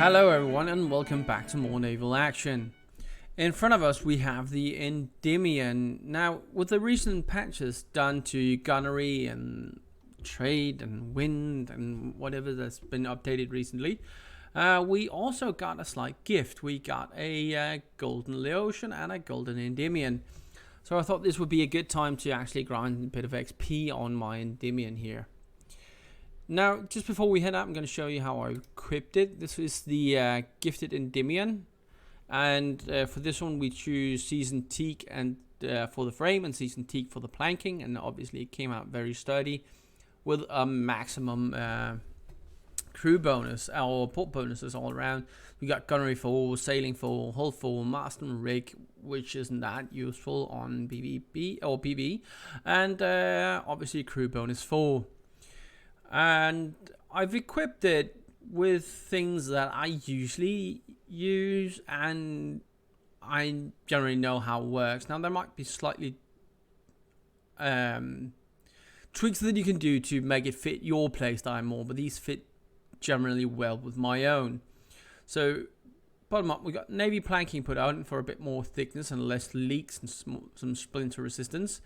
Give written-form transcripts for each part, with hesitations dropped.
Hello everyone and welcome back to more naval action. In front of us we have the Endymion. Now with the recent patches done to gunnery and trade and wind and whatever that's been updated recently, we also got a slight gift. We got a golden Laotian and a golden Endymion. So I thought this would be a good time to actually grind a bit of XP on my Endymion here. Now, just before we head out, I'm going to show you how I equipped it. This is the gifted Endymion, and for this one we choose seasoned teak and for the frame and seasoned teak for the planking, and obviously it came out very sturdy with a maximum crew bonus or port bonuses all around. We got gunnery 4, sailing 4, hull 4, mast and rig, which isn't that useful on BBB or BB, and obviously crew bonus 4. And I've equipped it with things that I usually use and I generally know how it works. Now there might be slightly tweaks that you can do to make it fit your playstyle more, but these fit generally well with my own. So bottom up, we got navy planking put out for a bit more thickness and less leaks and some splinter resistance.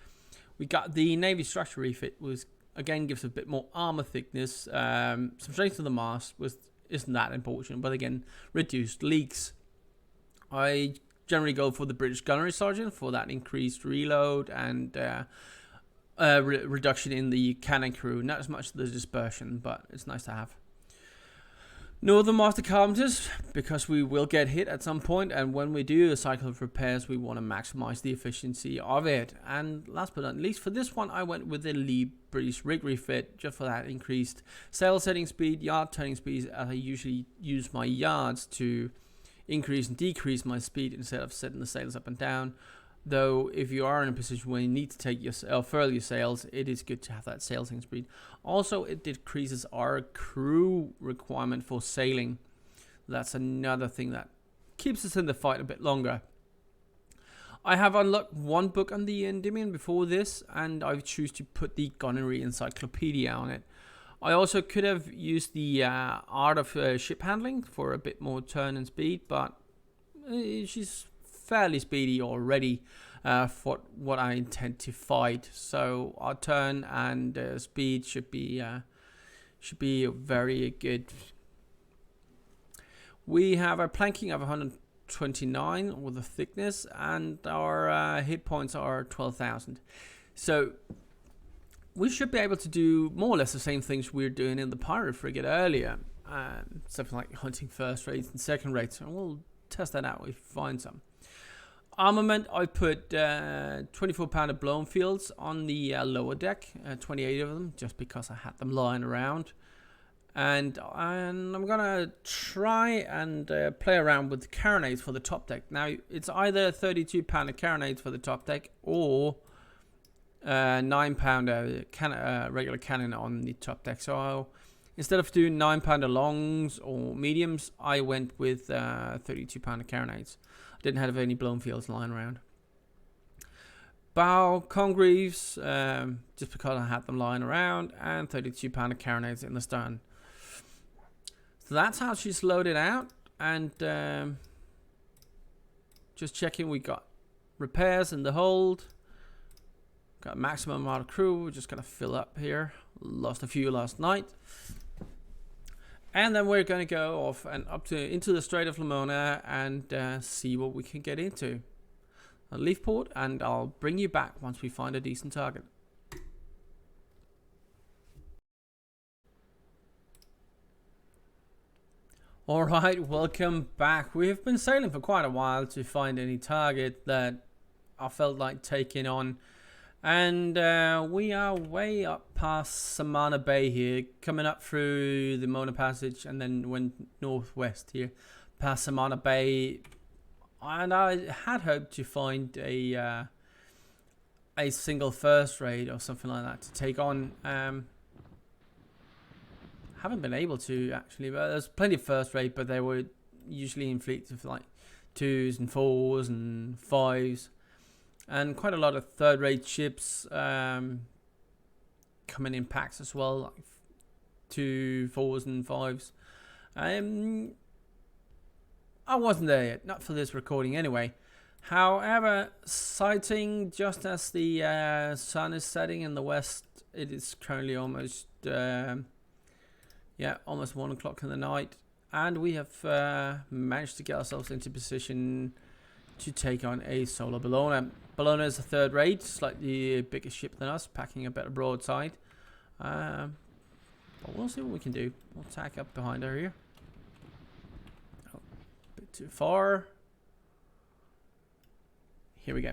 We got the navy structure refit, was again gives a bit more armor thickness, some strength to the mast, isn't that important, but again reduced leaks. I generally go for the British Gunnery Sergeant for that increased reload and reduction in the cannon crew. Not as much the dispersion, but it's nice to have. Northern Master Carpenters, because we will get hit at some point, and when we do a cycle of repairs we want to maximize the efficiency of it. And last but not least, for this one I went with the Lee British Rig Refit, just for that increased sail setting speed, yard turning speed, as I usually use my yards to increase and decrease my speed instead of setting the sails up and down. Though if you are in a position where you need to take your furl your sails, it is good to have that sail setting speed. Also, it decreases our crew requirement for sailing. That's another thing that keeps us in the fight a bit longer. I have unlocked one book on the Endymion before this, and I choose to put the Gunnery Encyclopedia on it. I also could have used the Art of Ship Handling for a bit more turn and speed, but she's fairly speedy already for what I intend to fight. So our turn and speed should be very good. We have a planking of 129 with a thickness, and our hit points are 12,000. So we should be able to do more or less the same things we were doing in the pirate frigate earlier, something like hunting first rates and second rates, and we'll test that out if we find some. Armament, I put 24 pounder blown fields on the lower deck, 28 of them, just because I had them lying around. And I'm going to try and play around with the carronades for the top deck. Now, it's either 32 pounder carronades for the top deck or 9 pounder regular cannon on the top deck. So instead of doing 9 pounder longs or mediums, I went with 32 pounder carronades. Didn't have any blown fields lying around. Bow Congreves, just because I had them lying around, and 32 pounder carronades in the stern. So that's how she's loaded out, and just checking, we got repairs in the hold, got maximum amount of crew. We're just gonna fill up here. Lost a few last night. And then we're going to go off and into the Strait of Bellona and see what we can get into. I'll leave port and I'll bring you back once we find a decent target. Alright, welcome back. We have been sailing for quite a while to find any target that I felt like taking on. And we are way up past Samana Bay here, coming up through the Mona Passage, and then went northwest here, past Samana Bay. And I had hoped to find a single first raid or something like that to take on. Haven't been able to actually, but there's plenty of first raid, but they were usually in fleets of like 2s and 4s and 5s. And quite a lot of third-rate ships coming in packs as well, like 2, 4s and 5s. I wasn't there yet, not for this recording anyway. However, sighting just as the sun is setting in the west. It is currently almost, almost 1 o'clock in the night. And we have managed to get ourselves into position to take on a solar Bellona. Bellona is a third rate, slightly bigger ship than us, packing a better broadside. But we'll see what we can do. We'll tack up behind her here. Oh, a bit too far. Here we go.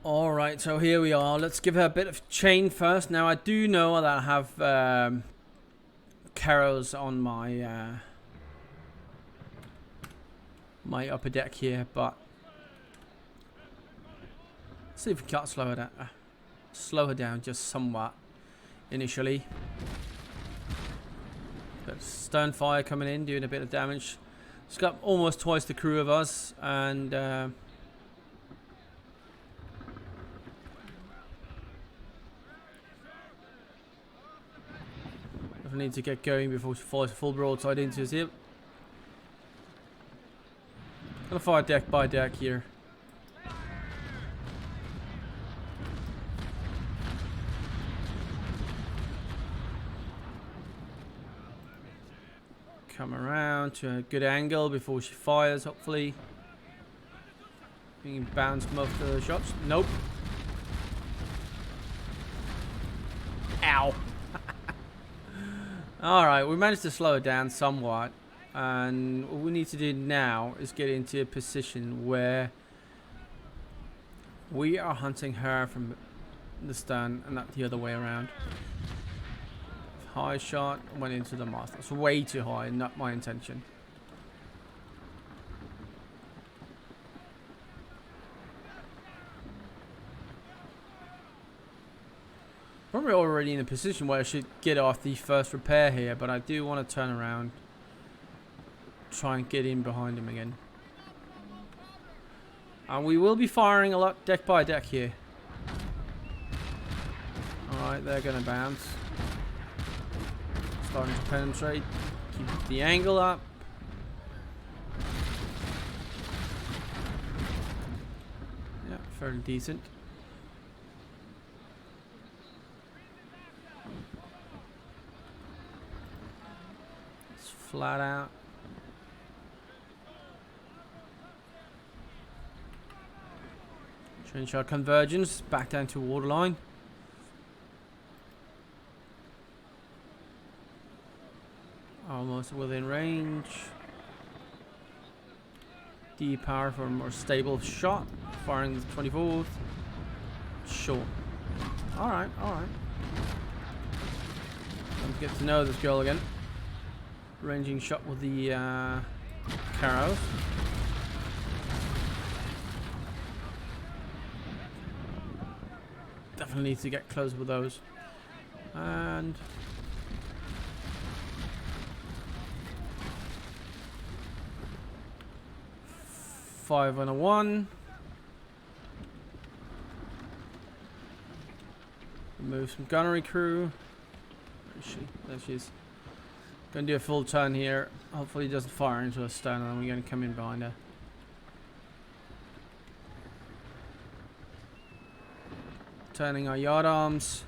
Alright, so here we are. Let's give her a bit of chain first. Now, I do know that I have carrows on my my upper deck here, but let's see if we can't slow her down just somewhat initially. But stern fire coming in, doing a bit of damage. It's got almost twice the crew of us, and I need to get going before she flies full broadside into us here. Gonna fire deck by deck here. Come around to a good angle before she fires, hopefully. Being bounced most of the shots. Nope. Ow. Alright, we managed to slow it down somewhat. And what we need to do now is get into a position where we are hunting her from the stern and not the other way around. High shot, went into the mast. That's way too high, not my intention. Probably already in a position where I should get off the first repair here, but I do want to turn around. Try and get in behind him again. And we will be firing a lot deck by deck here. Alright, they're going to bounce. Starting to penetrate. Keep the angle up. Yeah, fairly decent. It's flat out. Trench our convergence back down to waterline. Almost within range. D-power for a more stable shot. Firing the 24th. Sure. Alright, alright. Time to get to know this girl again. Ranging shot with the carrows. Definitely need to get close with those. And 5 on a 1. Remove some gunnery crew. Where is she? There she is. Gonna do a full turn here. Hopefully it doesn't fire into a stern, and then we're gonna come in behind her. Turning our yard arms.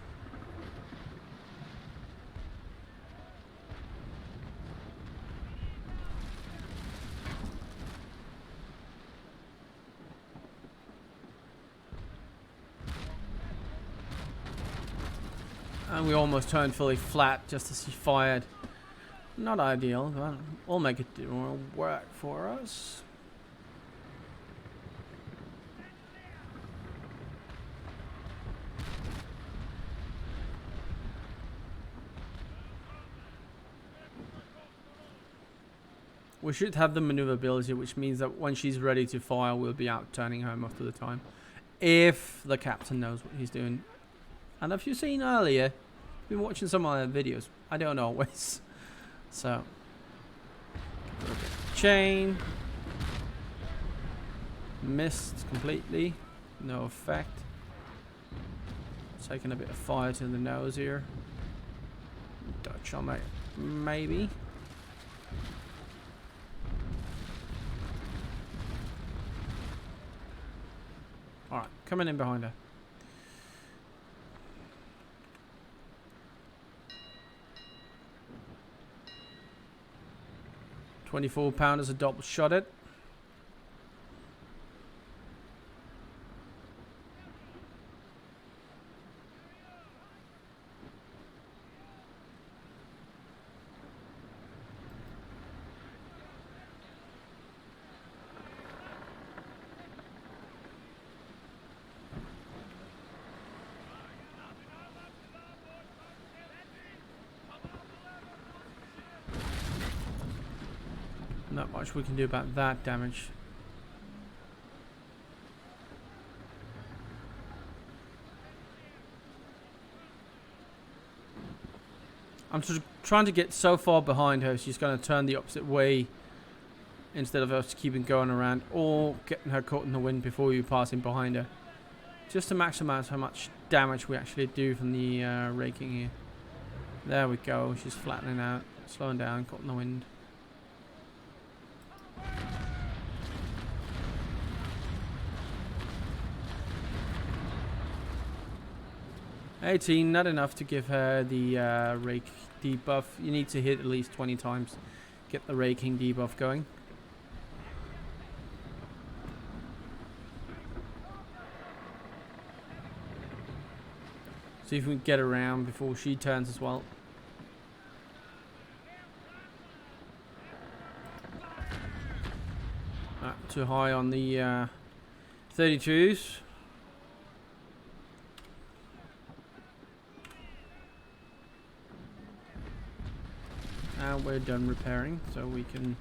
And we almost turned fully flat just as he fired. Not ideal, but we'll make it work for us. We should have the maneuverability, which means that when she's ready to fire, we'll be out turning her most of the time. If the captain knows what he's doing. And if you've seen earlier, been watching some of my videos, I don't always. So, chain. Missed completely. No effect. Taking a bit of fire to the nose here. Dutch on my maybe. Alright, coming in behind her. £24 as a double shot it. Not much we can do about that damage. I'm just trying to get so far behind her she's going to turn the opposite way instead of us keeping going around or getting her caught in the wind before you pass in behind her. Just to maximize how much damage we actually do from the raking here. There we go, she's flattening out, slowing down, caught in the wind. $18, not enough to give her the rake debuff. You need to hit at least 20 times. Get the raking debuff going. See if we can get around before she turns as well. Too high on the 32s. And we're done repairing, so we can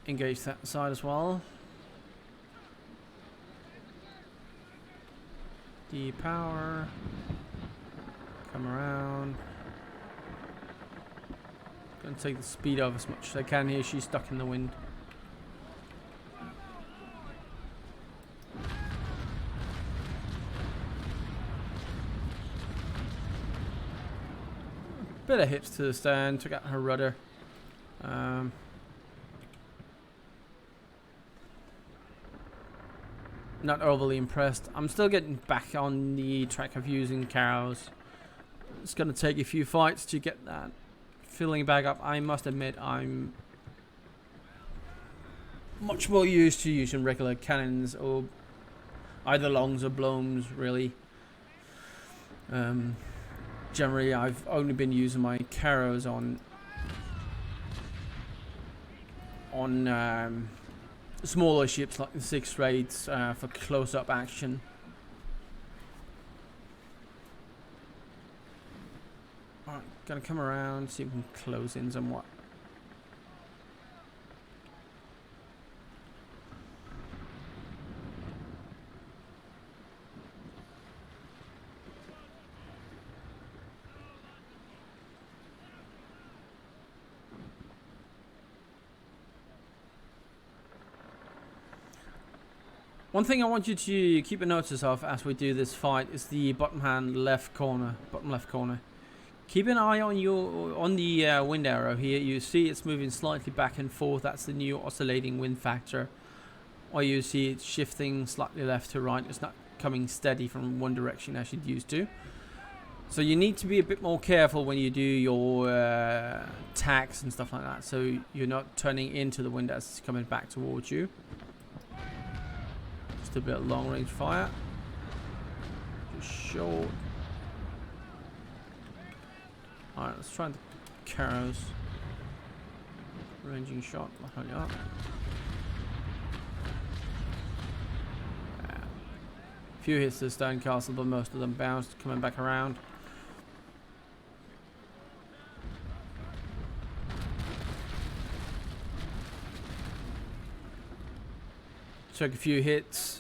engage that side as well. Depower. Come around. Gonna take the speed off as much as I can here. She's stuck in the wind. Bit of hits to the stern, took out her rudder. Not overly impressed. I'm still getting back on the track of using carrows. It's going to take a few fights to get that filling back up. I must admit I'm much more used to using regular cannons or either longs or blows really. Generally, I've only been using my carrows on smaller ships like the 6 raids for close-up action. Alright, gonna come around, see if we can close in somewhat. One thing I want you to keep a notice of as we do this fight is the bottom left corner. Keep an eye on the wind arrow here. You see it's moving slightly back and forth. That's the new oscillating wind factor. Or you see it's shifting slightly left to right. It's not coming steady from one direction as it used to. So you need to be a bit more careful when you do your tacks and stuff like that. So you're not turning into the wind as it's coming back towards you. Just a bit of long range fire. Just short. Alright, let's try the carrows. Ranging shot. Hold up. Few hits to the stone castle, but most of them bounced, coming back around. Took a few hits.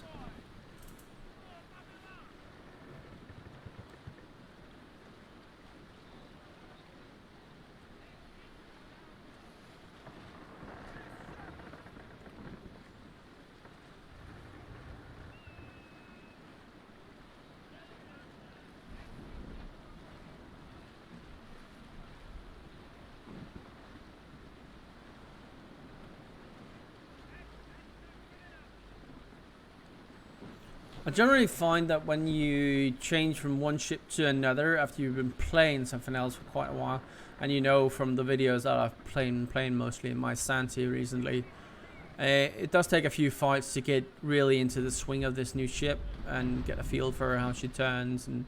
I generally find that when you change from one ship to another after you've been playing something else for quite a while, and you know from the videos that I've playing mostly in my Santi recently, it does take a few fights to get really into the swing of this new ship and get a feel for how she turns and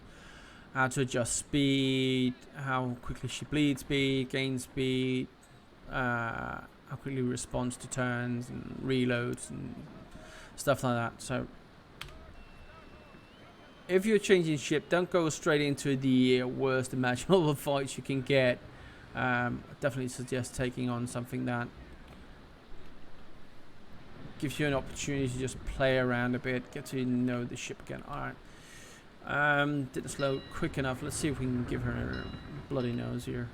how to adjust speed, how quickly she bleeds speed, gains speed, how quickly responds to turns and reloads and stuff like that. So if you're changing ship, don't go straight into the worst imaginable fights you can get. Definitely suggest taking on something that gives you an opportunity to just play around a bit, get to know the ship again. Alright. Didn't slow quick enough. Let's see if we can give her a bloody nose here.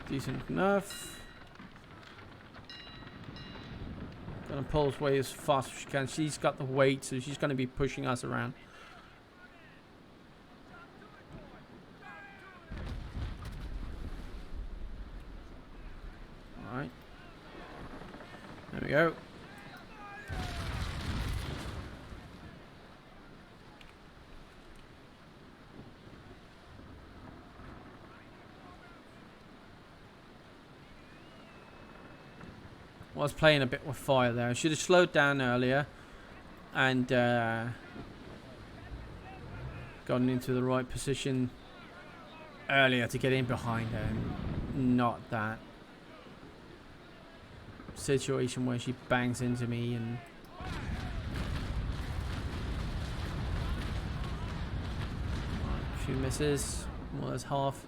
Decent enough. Gonna pull away as fast as she can. She's got the weight, so she's gonna be pushing us around. Alright. There we go. I was playing a bit with fire there. I should have slowed down earlier and gotten into the right position earlier to get in behind her, and not that situation where she bangs into me and a few misses, more or less half.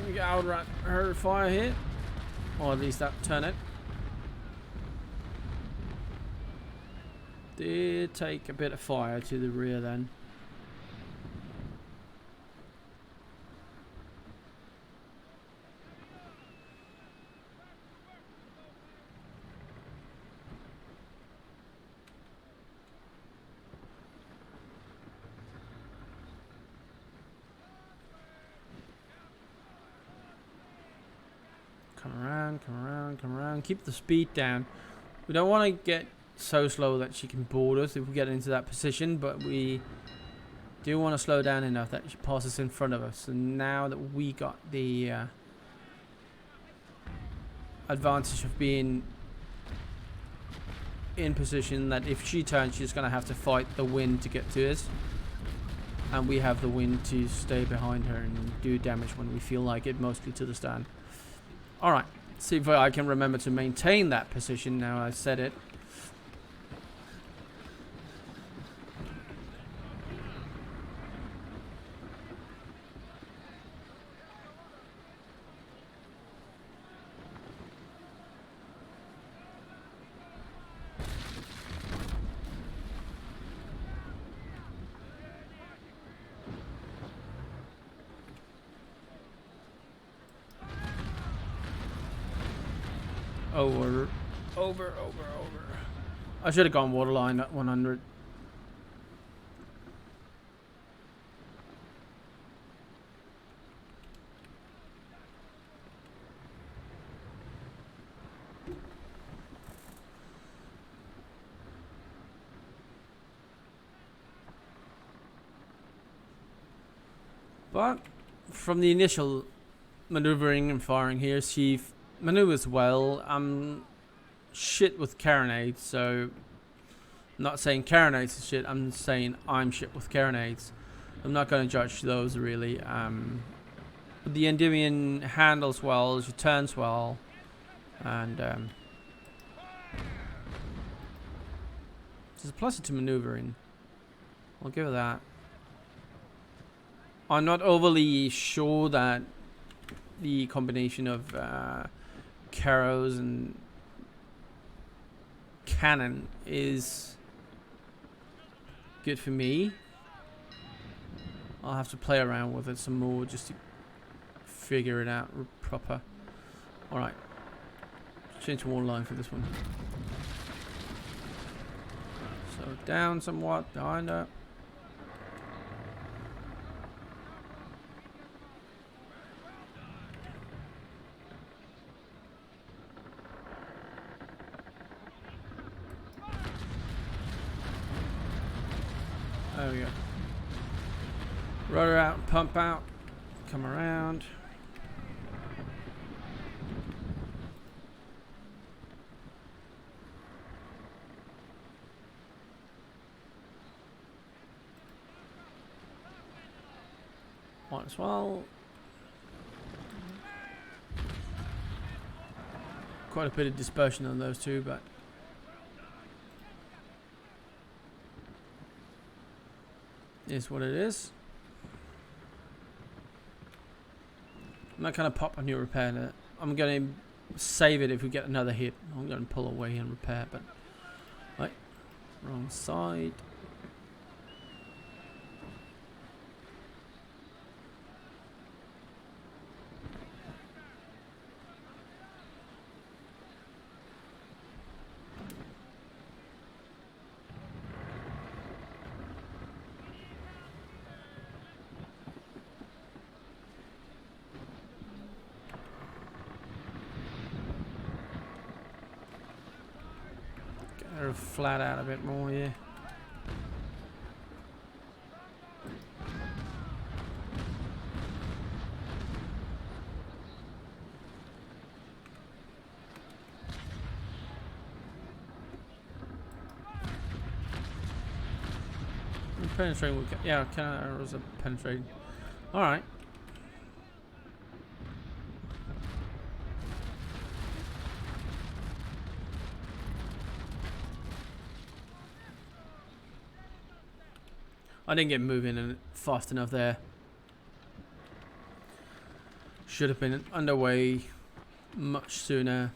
We can outrun her fire here, or at least that turn it. Did take a bit of fire to the rear then. Come around, come around, come around. Keep the speed down. We don't want to get so slow that she can board us if we get into that position, but we do want to slow down enough that she passes in front of us. And now that we got the advantage of being in position, that if she turns, she's going to have to fight the wind to get to us. And we have the wind to stay behind her and do damage when we feel like it, mostly to the stand. Alright, see if I can remember to maintain that position now I said it. Over. I should have gone waterline at 100. But from the initial maneuvering and firing here, she maneuvers well. I'm shit with carronades, so I'm not saying carronades is shit. I'm saying I'm shit with carronades. I'm not going to judge those really. But the Endymion handles well, she turns well, and she's a plus to maneuvering. I'll give her that. I'm not overly sure that the combination of carrows and cannon is good for me. I'll have to play around with it some more just to figure it out proper. Alright. Change the wall line for this one. So down somewhat behind her. There we go. Rudder out, pump out, come around. Might as well. Quite a bit of dispersion on those two, but is what it is. I'm not going to pop a new repair. I'm going to save it if we get another hit. I'm going to pull away and repair, but right, wrong side. Flat out a bit more, yeah. Penetrating will get, yeah, was a penetrating. Alright. I didn't get moving and fast enough there. Should have been underway much sooner.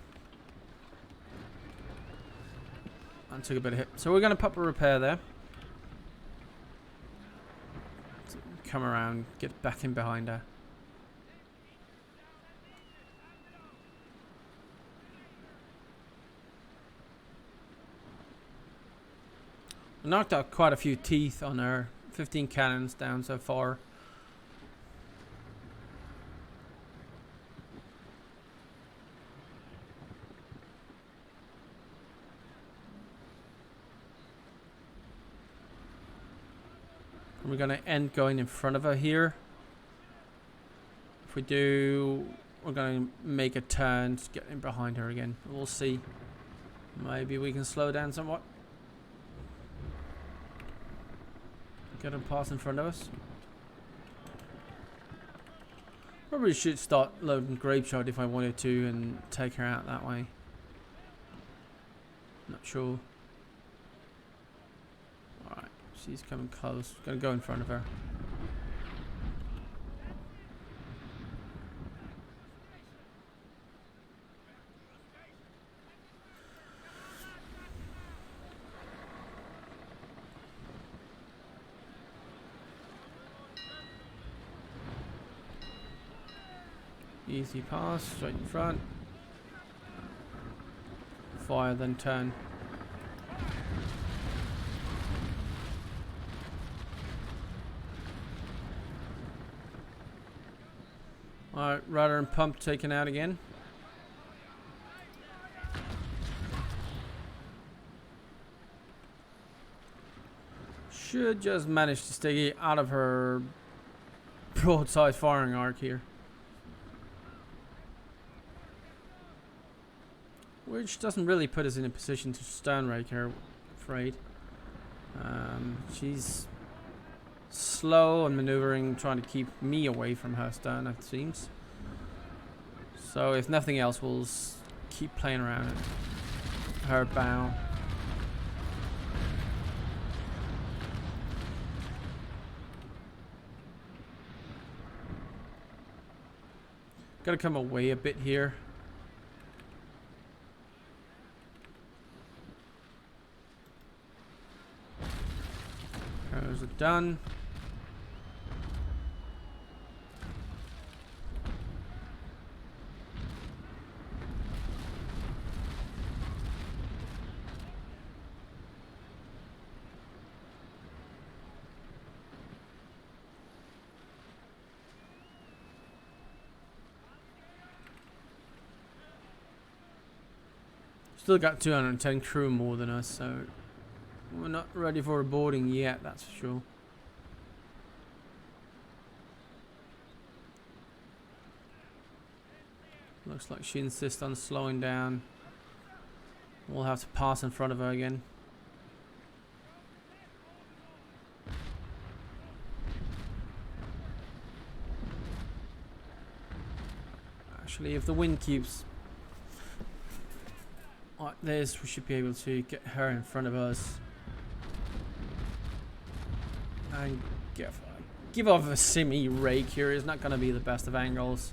And took a bit of hit. So we're going to pop a repair there. Come around, get back in behind her. Knocked out quite a few teeth on her. 15 cannons down so far. And we're going to end going in front of her here. If we do, we're going to make a turn to get in behind her again. We'll see. Maybe we can slow down somewhat. Get him pass in front of us. Probably should start loading grape shot if I wanted to and take her out that way. Not sure. Alright, she's coming close. Gonna go in front of her. Easy pass, straight in front. Fire, then turn. Alright, rudder and pump taken out again. Should just manage to stay out of her broadside firing arc here. Which doesn't really put us in a position to stern rake her, I'm afraid. She's slow and maneuvering, trying to keep me away from her stern, it seems. So if nothing else, we'll keep playing around at her bow. Gotta come away a bit here. Those are done. Still got 210 crew more than us, so we're not ready for a boarding yet, that's for sure. Looks like she insists on slowing down. We'll have to pass in front of her again. Actually, if the wind keeps like this, we should be able to get her in front of us and give off a semi rake here. It's not going to be the best of angles,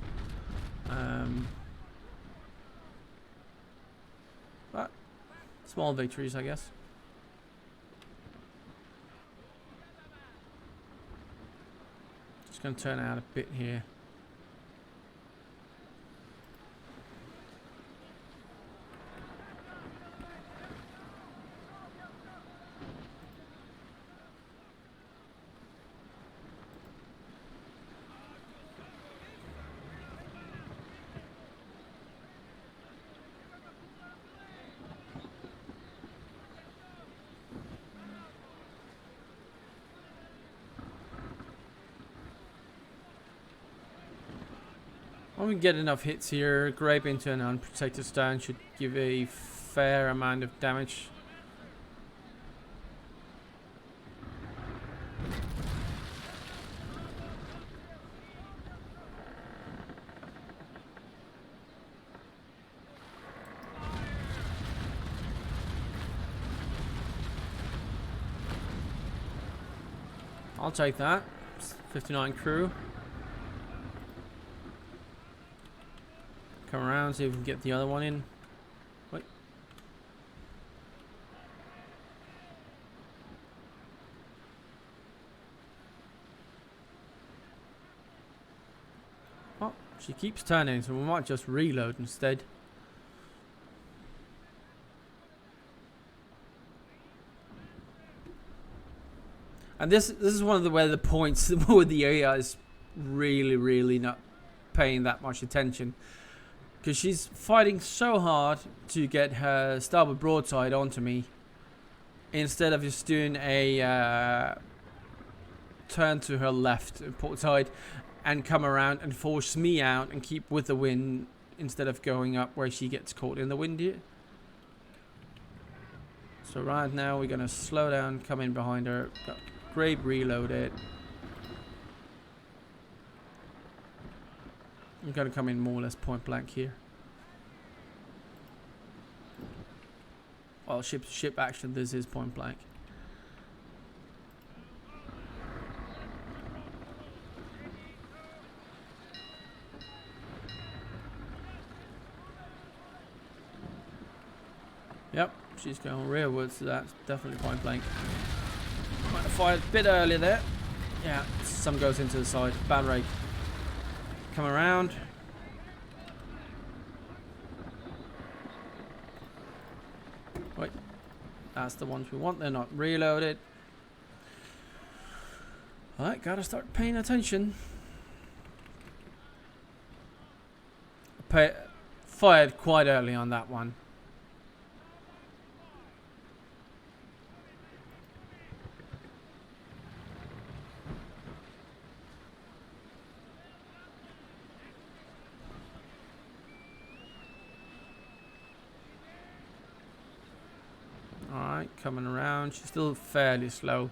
but small victories, I guess. Just going to turn out a bit here. When we get enough hits here, grape into an unprotected stone should give a fair amount of damage. I'll take that. 59 crew. Come around, see if we can get the other one in. Wait. Oh, she keeps turning, so we might just reload instead. And this is one of the where the points where the AI is really not paying that much attention. Because she's fighting so hard to get her starboard broadside onto me, instead of just doing a turn to her left port side and come around and force me out and keep with the wind instead of going up where she gets caught in the wind here. So right now we're gonna slow down, come in behind her, got grape reloaded. I'm gonna come in more or less point blank here. Well, ship to ship action, this is point blank. Yep, she's going rearwards, so that's definitely point blank. Might have fired a bit earlier there. Yeah, some goes into the side. Bad rake. Come around. Wait, that's the ones we want. They're not reloaded. Alright, gotta start paying attention. Fired quite early on that one. Alright, coming around. She's still fairly slow.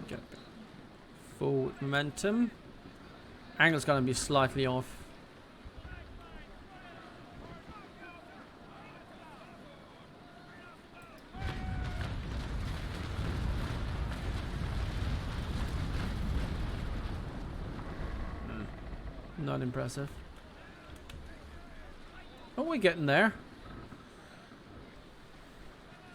Get forward momentum. Angle's gonna be slightly off. Not impressive. Oh, we're getting there.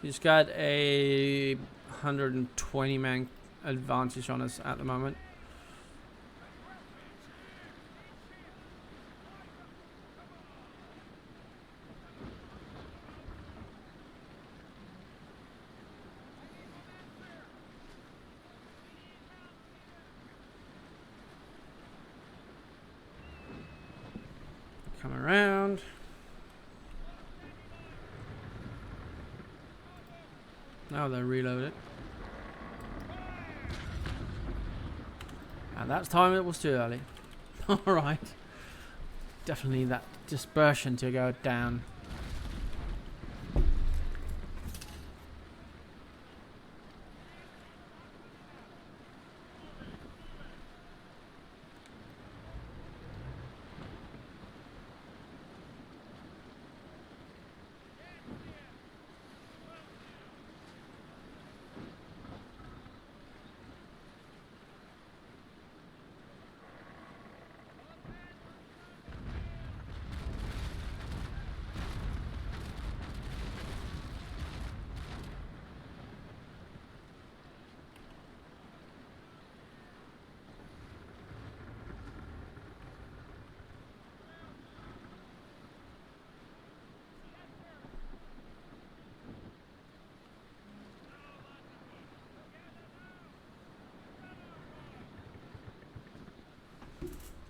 He's got a 120 man advantage on us at the moment. Come around. Now they're reloaded. And that time it was too early. Alright. Definitely that dispersion to go down.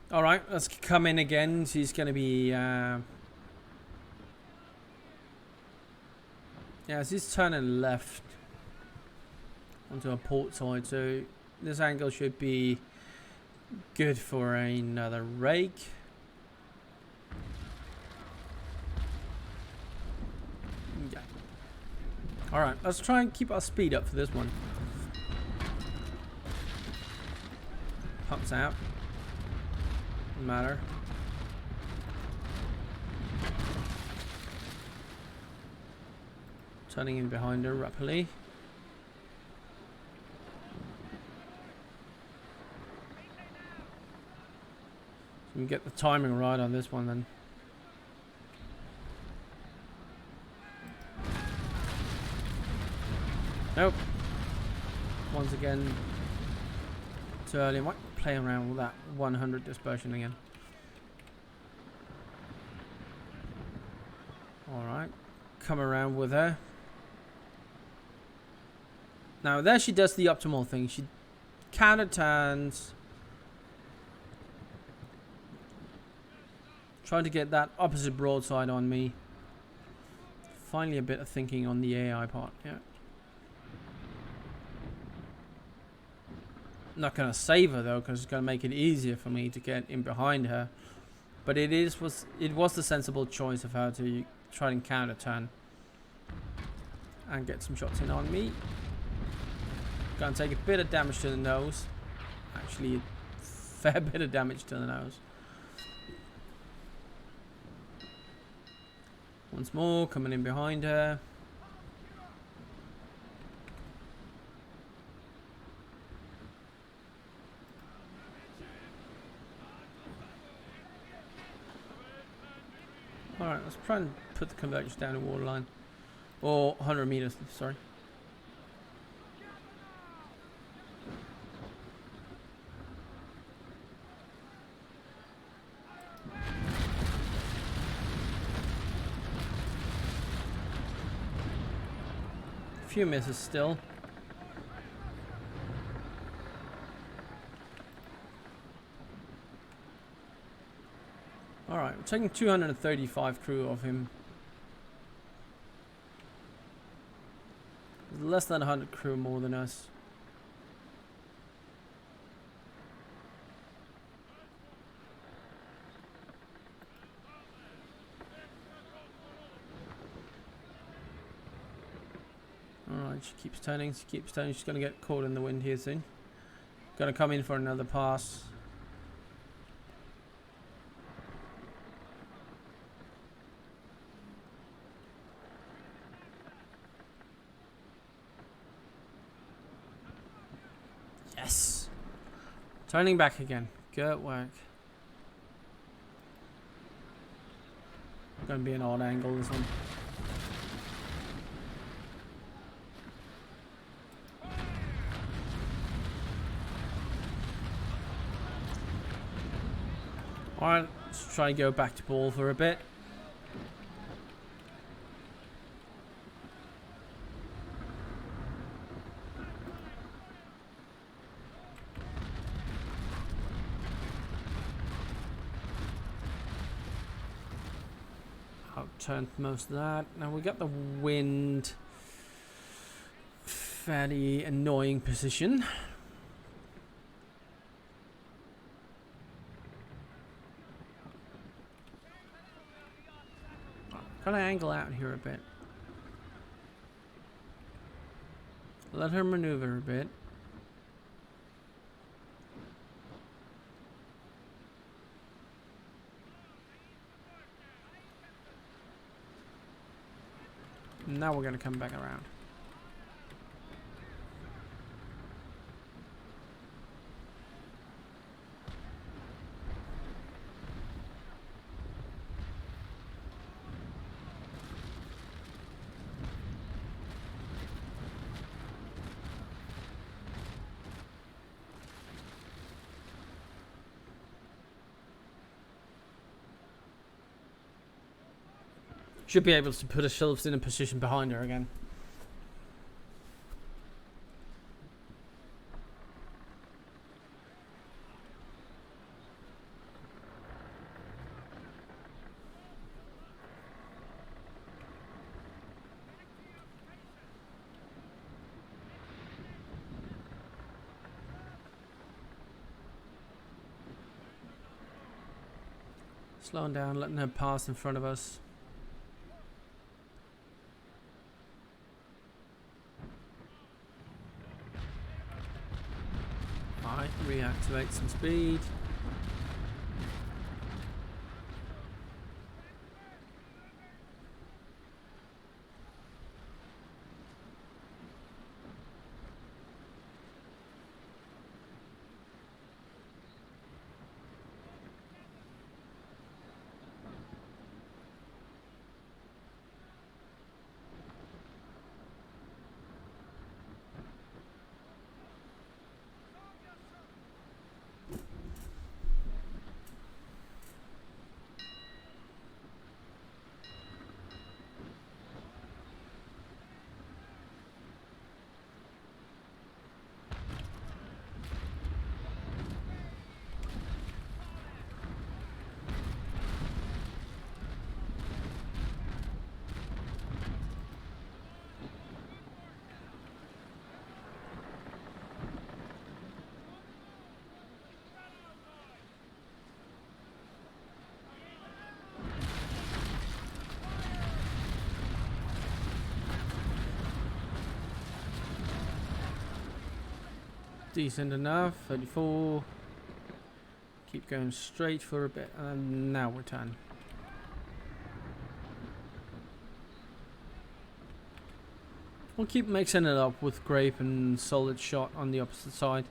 Alright, let's come in again. She's going to be... yeah, she's turning left onto a port side, so this angle should be good for another rake. Yeah. Alright, let's try and keep our speed up for this one. Pumps out. Matter. Turning in behind her rapidly. So we can get the timing right on this one then. Nope. Once again, too early. Might play around with that 100 dispersion again. Alright. Come around with her. Now there she does the optimal thing. She counter turns. Trying to get that opposite broadside on me. Finally a bit of thinking on the AI part. Yeah. Not gonna save her though, because it's gonna make it easier for me to get in behind her. But it was the sensible choice of her to try and counter turn and get some shots in on me. Gonna take a bit of damage to the nose. Actually, a fair bit of damage to the nose. Once more, coming in behind her. Alright, let's try and put the convergence down the waterline. Or 100 meters, sorry. A few misses still. Alright, we're taking 235 crew of him. Less than 100 crew more than us. Alright, she keeps turning, she's gonna get caught in the wind here soon. Gonna come in for another pass. Yes! Turning back again. Good work. Gonna be an odd angle, this one. Alright, let's try and go back to ball for a bit. Turned most of that. Now we got the wind. Fairly annoying position. Gotta angle out here a bit. Let her maneuver a bit. Now we're gonna come back around. Should be able to put ourselves in a position behind her again. Slowing down, letting her pass in front of us. Alright, reactivate some speed. Decent enough, 34. Keep going straight for a bit, and now we're done. We'll keep mixing it up with grape and solid shot on the opposite side.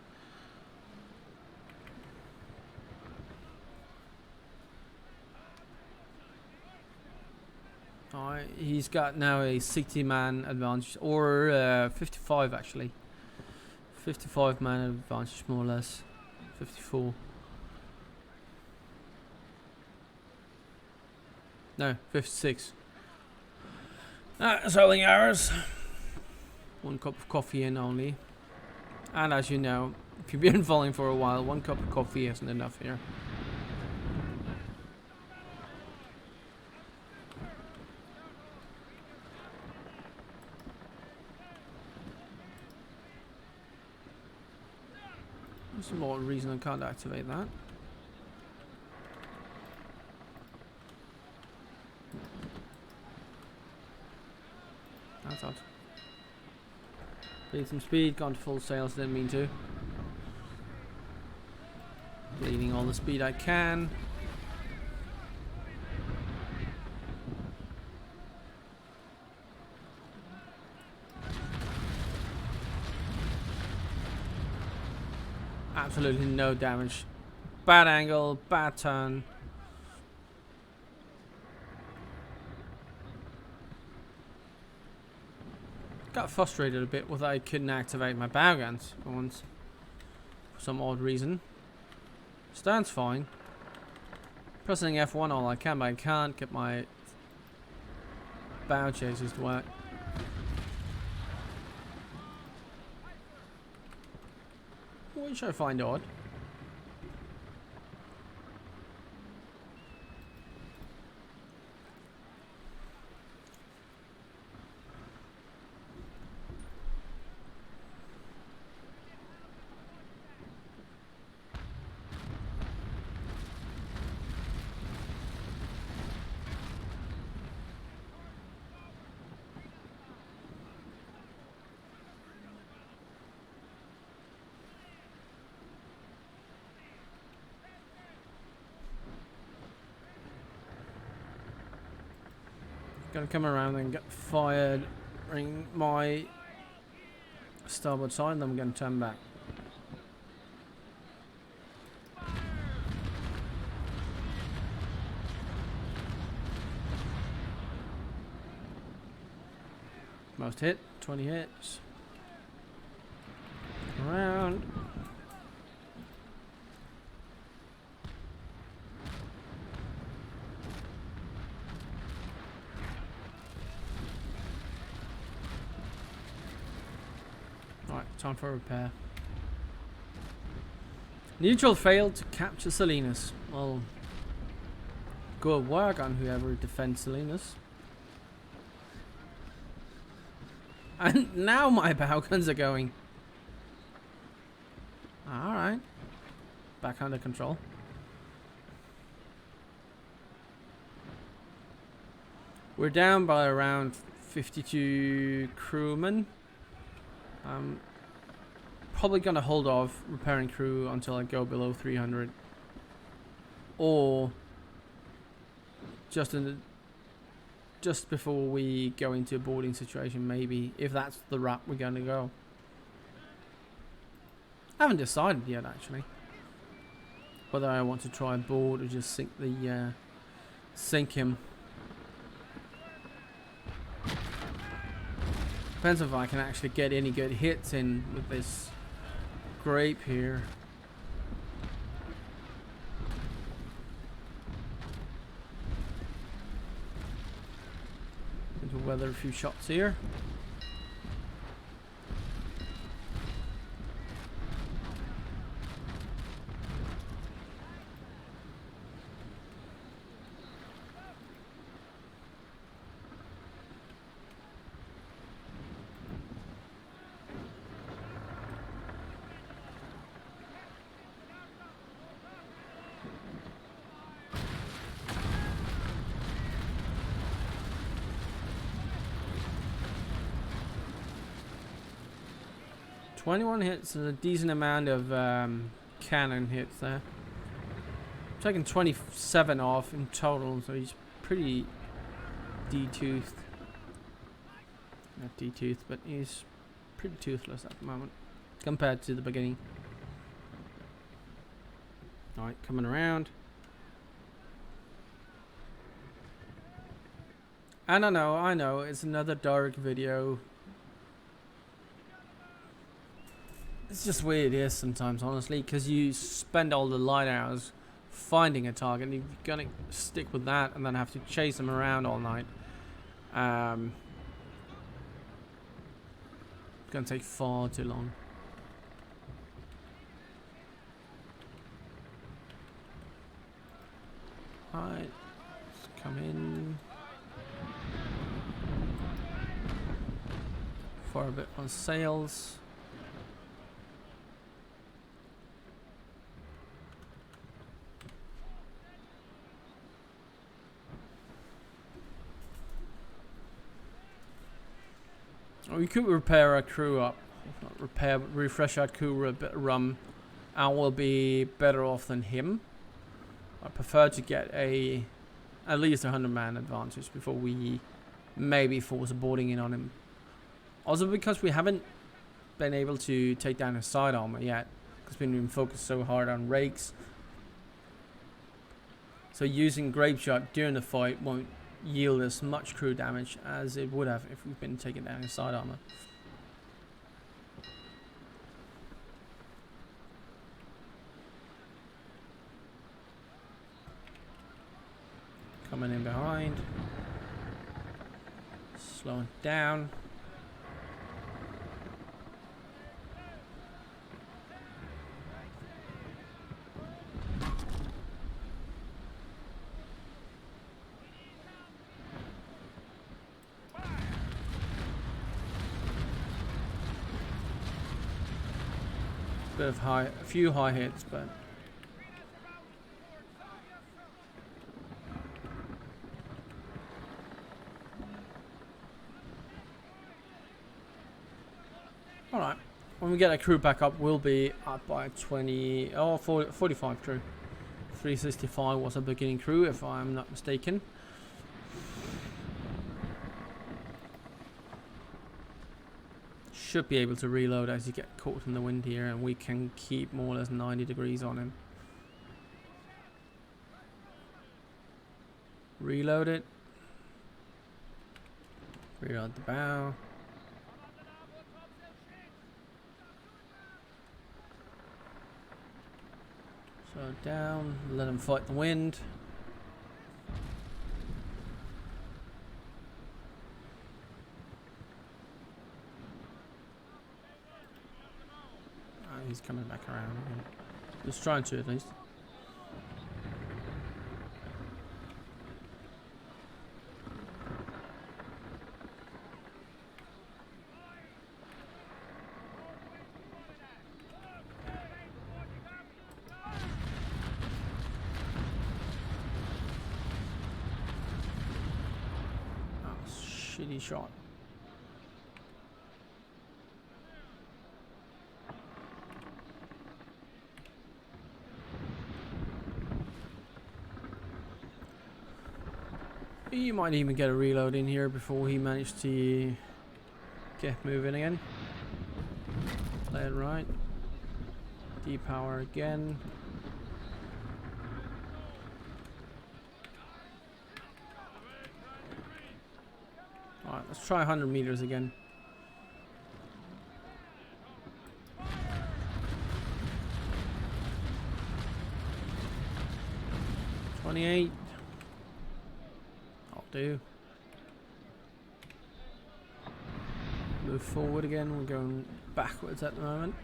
Alright, he's got now a 60-man advantage, or 55 actually. 55 man advantage, more or less. 54. No, 56. Sailing hours. 1 cup of coffee in only. And as you know, if you've been falling for a while, 1 cup of coffee isn't enough here. There's some more reason I can't activate that. That's odd. Bleed some speed, gone to full sails, didn't mean to. Bleeding all the speed I can. Absolutely no damage. Bad angle, bad turn. got frustrated a bit with I couldn't activate my bow guns for once. For some odd reason. Stands fine. Pressing F1 all I can, but I can't get my bow chasers to work. Which I find odd. Gonna come around and get fired, bring my starboard side, and then I'm gonna turn back. Most hit, 20 hits. Around. Time for repair. Neutral failed to capture Salinas. Well, good work on whoever defends Salinas. And now my bow guns are going. Alright. Back under control. We're down by around 52 crewmen. Probably gonna hold off repairing crew until I go below 300, or just before we go into a boarding situation, maybe, if that's the route we're gonna go. I haven't decided yet, actually, whether I want to try and board or just sink him. Depends if I can actually get any good hits in with this grape here. Going to weather a few shots here. .21 hits is a decent amount of cannon hits there. I'm taking 27 off in total, so he's pretty D-toothed. Not D-toothed, but he's pretty toothless at the moment compared to the beginning. Alright, coming around. I know, it's another dark video. It's just the way it is sometimes, honestly, because you spend all the light hours finding a target, and you're gonna stick with that and then have to chase them around all night. It's gonna take far too long. Alright, let's come in. For a bit on sails. We could repair our crew up. Not repair, but refresh our crew with a bit of rum. And we'll be better off than him. I prefer to get at least 100-man advantage before we maybe force a boarding in on him. Also because we haven't been able to take down his side armor yet. Because we've been focused so hard on rakes. So using grape shot during the fight won't yield as much crew damage as it would have if we've been taken down in side armor. Coming in behind. Slowing down. Bit of a few high hits, but all right. When we get our crew back up, we'll be up by 45 crew. 365 was a beginning crew, if I'm not mistaken. Should be able to reload as you get caught in the wind here, and we can keep more or less 90 degrees on him. Reload it. Reload the bow. Slow down, let him fight the wind. He's coming back around again. He's trying to, at least. Oh, shitty shot. You might even get a reload in here before he managed to get moving again. Play it right. Depower again. Alright, let's try 100 meters again. $28. Do. Move forward again. We're going backwards at the moment.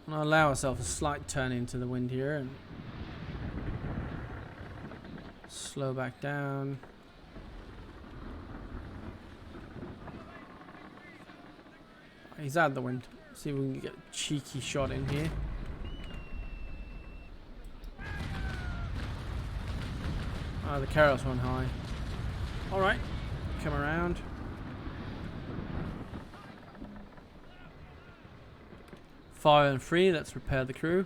And I'll allow ourselves a slight turn into the wind here and slow back down. He's out of the wind. See if we can get a cheeky shot in here. Oh, the carrot's one high. Alright, come around. Fire and free, let's repair the crew.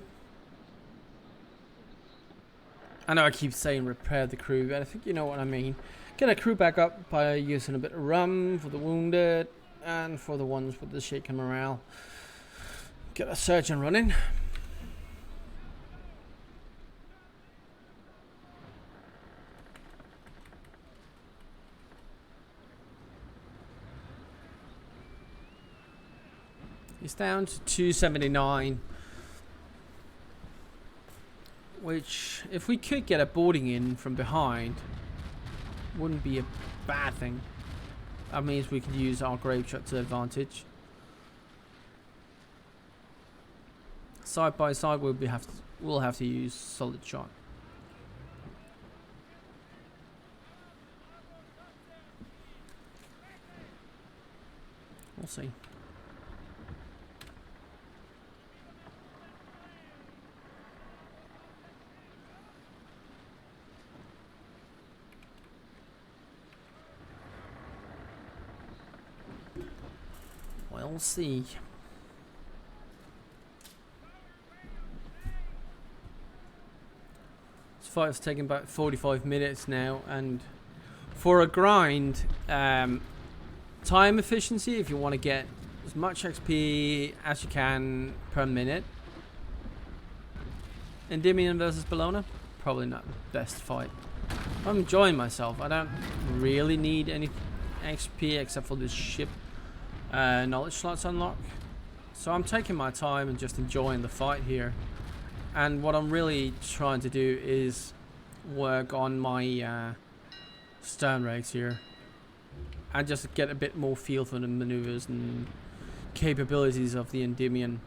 I know I keep saying repair the crew, but I think you know what I mean. Get a crew back up by using a bit of rum for the wounded and for the ones with the shaken morale. Get a surgeon running. It's down to 279, which if we could get a boarding in from behind wouldn't be a bad thing. That means we could use our grave shot to advantage. Side by side we'll have to use solid shot. We'll see. We'll see. This fight's taking about 45 minutes now, and for a grind, time efficiency, if you want to get as much XP as you can per minute, Endymion versus Bellona, probably not the best fight. I'm enjoying myself. I don't really need any XP except for this ship knowledge slots unlock. So I'm taking my time and just enjoying the fight here. And what I'm really trying to do is work on my stern rakes here. And just get a bit more feel for the maneuvers and capabilities of the Endymion.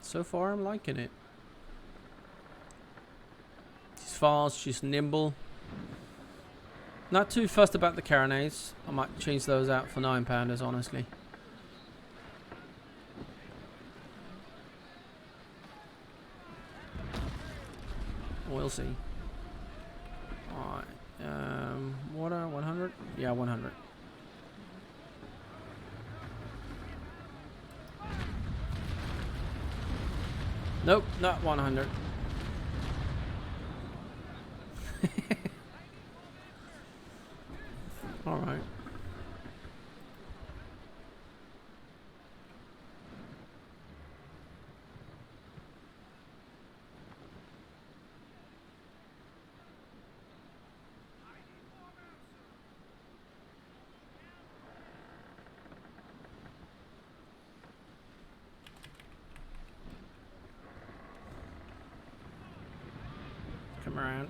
So far I'm liking it. She's fast, she's nimble. Not too fussed about the carronades. I might change those out for 9-pounders, honestly. We'll see. Alright. Water, 100? Yeah, 100. Nope, not 100. Alright. Come around.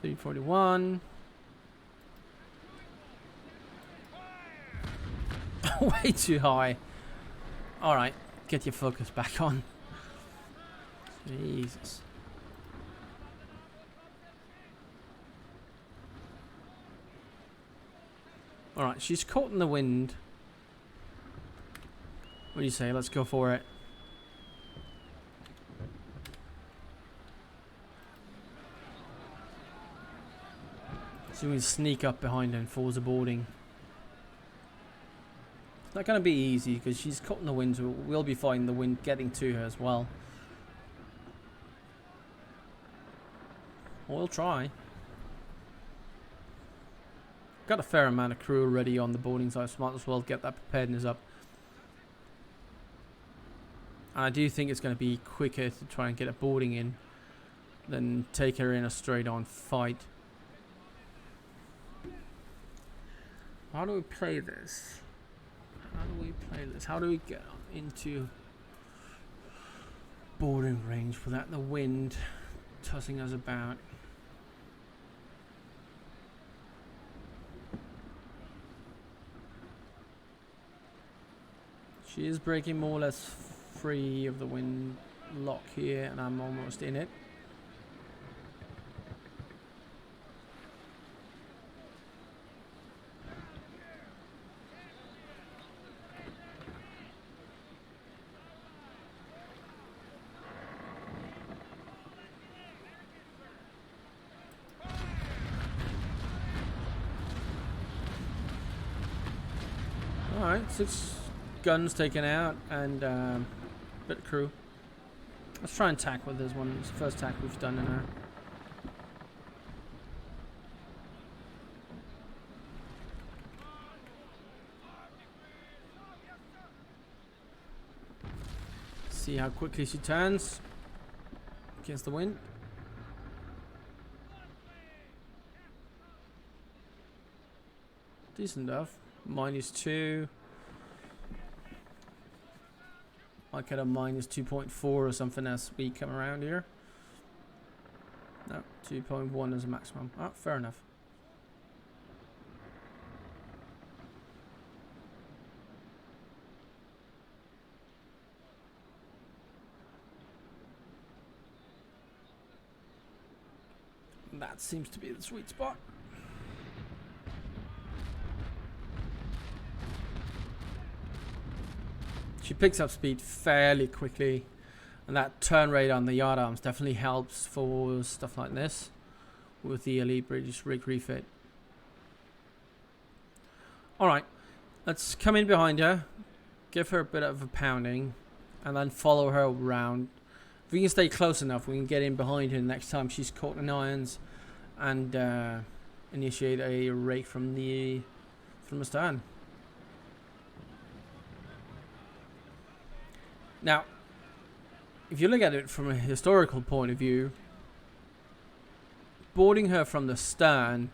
$341. Way too high. Alright, get your focus back on. Jesus. Alright, she's caught in the wind. What do you say? Let's go for it. So we can sneak up behind her and force a boarding. It's not going to be easy because she's caught in the wind, so we'll be fighting the wind getting to her as well. We'll try. Got a fair amount of crew already on the boarding, so I might as well get that preparedness up. And I do think it's going to be quicker to try and get a boarding in than take her in a straight-on fight. How do we play this? How do we get into boarding range without the wind tossing us about? She is breaking more or less free of the wind lock here, and I'm almost in it. Alright, 6 guns taken out and bit of crew. Let's try and tack with this one. It's the first tack we've done in her. See how quickly she turns against the wind. Decent enough. -2. Might get a -2.4 or something as we come around here. No, 2.1 is a maximum. Oh, fair enough. That seems to be the sweet spot. She picks up speed fairly quickly, and that turn rate on the yardarms definitely helps for stuff like this with the Elite British rig refit. Alright, let's come in behind her, give her a bit of a pounding, and then follow her around. If we can stay close enough, we can get in behind her next time she's caught in irons and initiate a rake from the stern. Now, if you look at it from a historical point of view, boarding her from the stern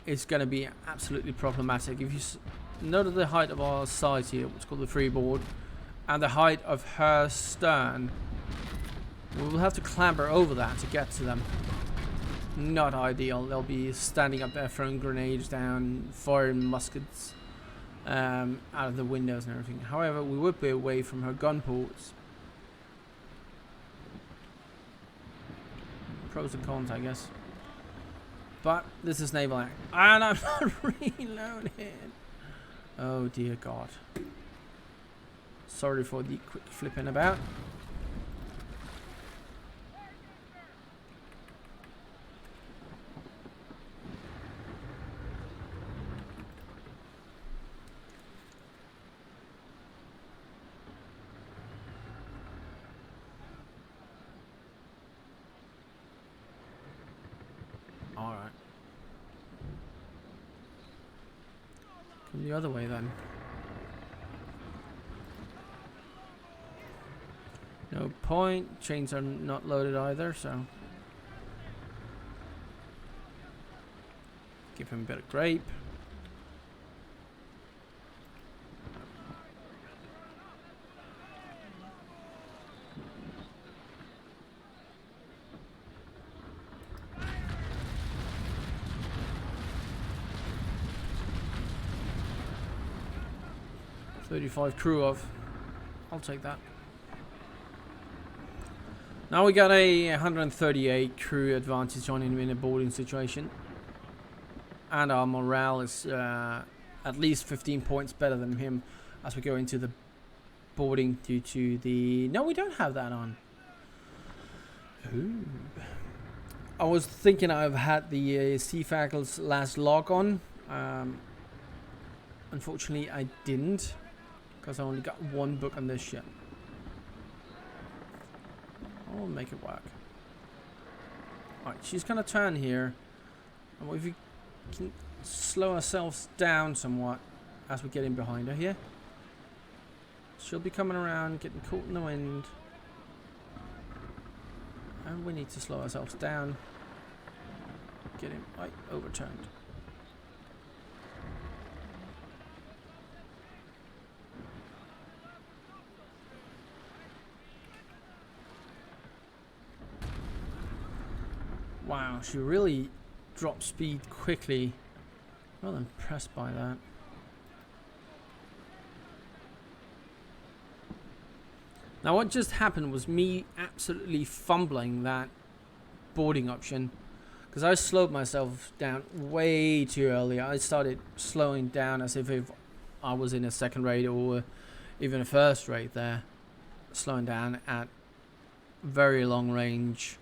is going to be absolutely problematic. If you note the height of our sides here, what's called the freeboard, and the height of her stern, we will have to clamber over that to get to them. Not ideal. They'll be standing up there throwing grenades down, firing muskets out of the windows and everything. However, we would be away from her gun ports. Pros and cons, I guess. But this is naval act. And I'm not reloaded. Oh dear God. Sorry for the quick flipping about. Alright. Come the other way then. No point. Chains are not loaded either, so give him a bit of grape. .35 crew of. I'll take that. Now we got a 138 crew advantage on him in a boarding situation. And our morale is at least 15 points better than him as we go into the boarding due to the... No, we don't have that on. Ooh. I was thinking I've had the Sea Fackle's last log on. Unfortunately, I didn't. Because I only got one book on this ship. I'll make it work. Alright, she's going to turn here. And if we can slow ourselves down somewhat as we get in behind her here. She'll be coming around, getting caught in the wind. And we need to slow ourselves down. Get him right overturned. Wow, she really dropped speed quickly. Well impressed by that. Now what just happened was me absolutely fumbling that boarding option. Because I slowed myself down way too early. I started slowing down as if I was in a second rate or even a first rate there. Slowing down at very long range.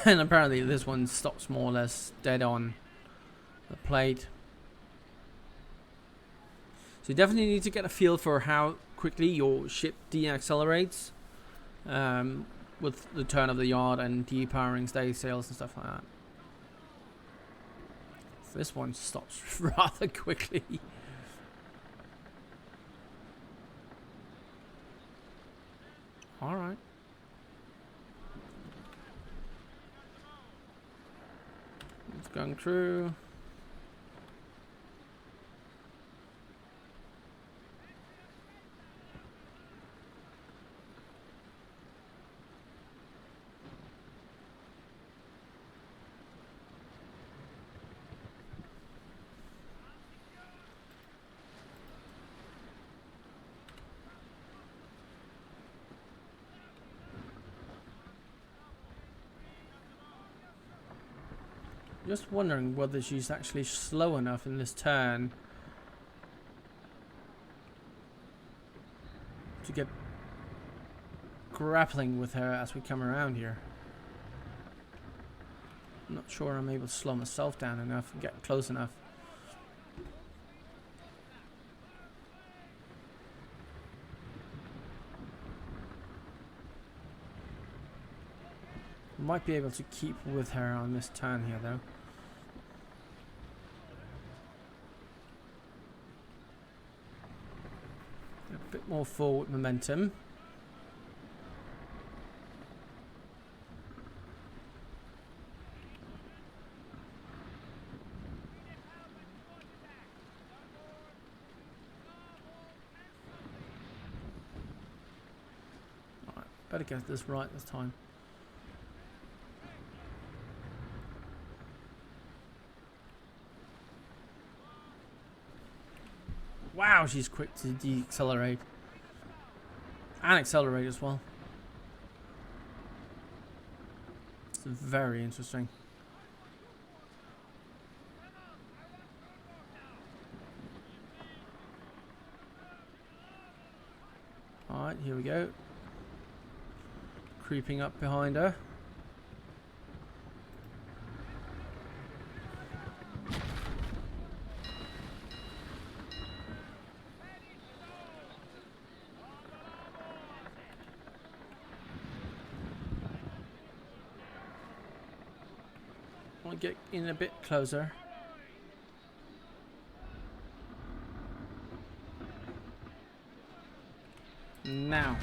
And apparently this one stops more or less dead on the plate. So you definitely need to get a feel for how quickly your ship deaccelerates with the turn of the yard and depowering stay sails and stuff like that. This one stops rather quickly. Alright. It's going through. Just wondering whether she's actually slow enough in this turn to get grappling with her as we come around here. I'm not sure I'm able to slow myself down enough and get close enough. might be able to keep with her on this turn here, though. A bit more forward momentum. Alright, better get this right this time. Wow, she's quick to decelerate. And accelerate as well. It's very interesting. Alright, here we go. Creeping up behind her. Get in a bit closer. Now.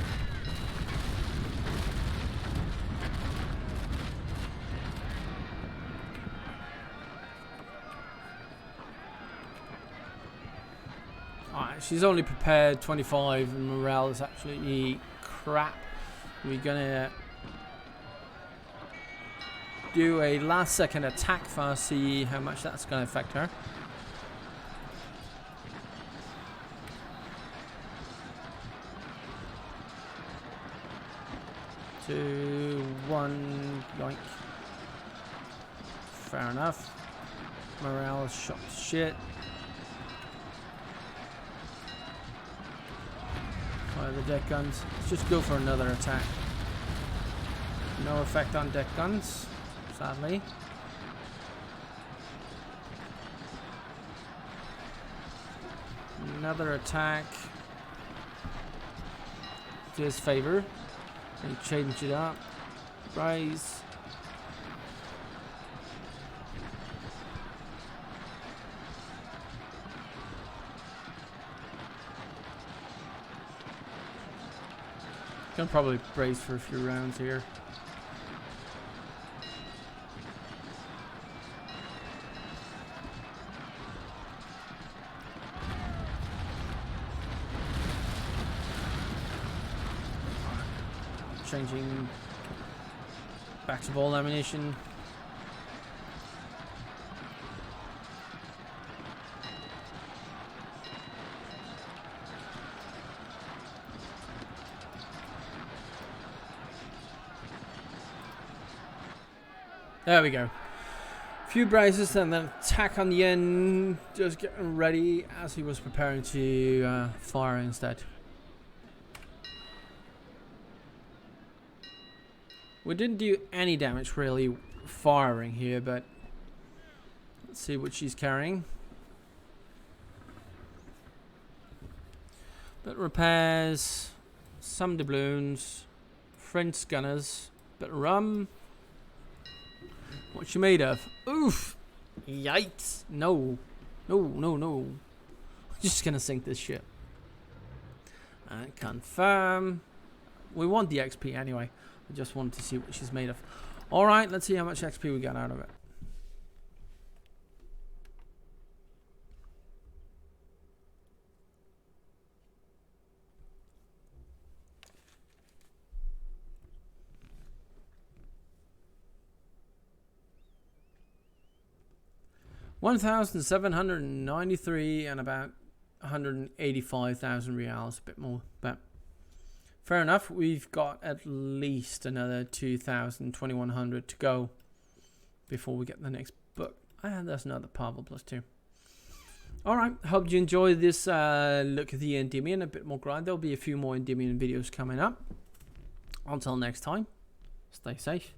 Alright, she's only prepared 25 and morale is absolutely crap. We're gonna do a last second attack first, see how much that's going to affect her. Two, one, yoink. Fair enough. Morale is shot to shit. Fire the deck guns. Let's just go for another attack. No effect on deck guns. Sadly. Another attack. To his favor. And change it up. Rise. Gonna probably brace for a few rounds here. Changing back to ball ammunition. There we go. A few braces and then attack on the end. Just getting ready as he was preparing to fire instead. We didn't do any damage really firing here, but let's see what she's carrying. Bit of repairs, some doubloons, French gunners, bit of rum. What's she made of? Oof! Yikes! No. No, no, no. I'm just gonna sink this ship. And confirm. We want the XP anyway. I just wanted to see what she's made of. Alright, let's see how much XP we got out of it. $1,793 and about 185,000 reals, a bit more, but fair enough. We've got at least another 2,000, 2,100 to go before we get the next book. And there's another Pavel +2. Alright, hope you enjoyed this look at the Endymion, a bit more grind. There'll be a few more Endymion videos coming up. Until next time, stay safe.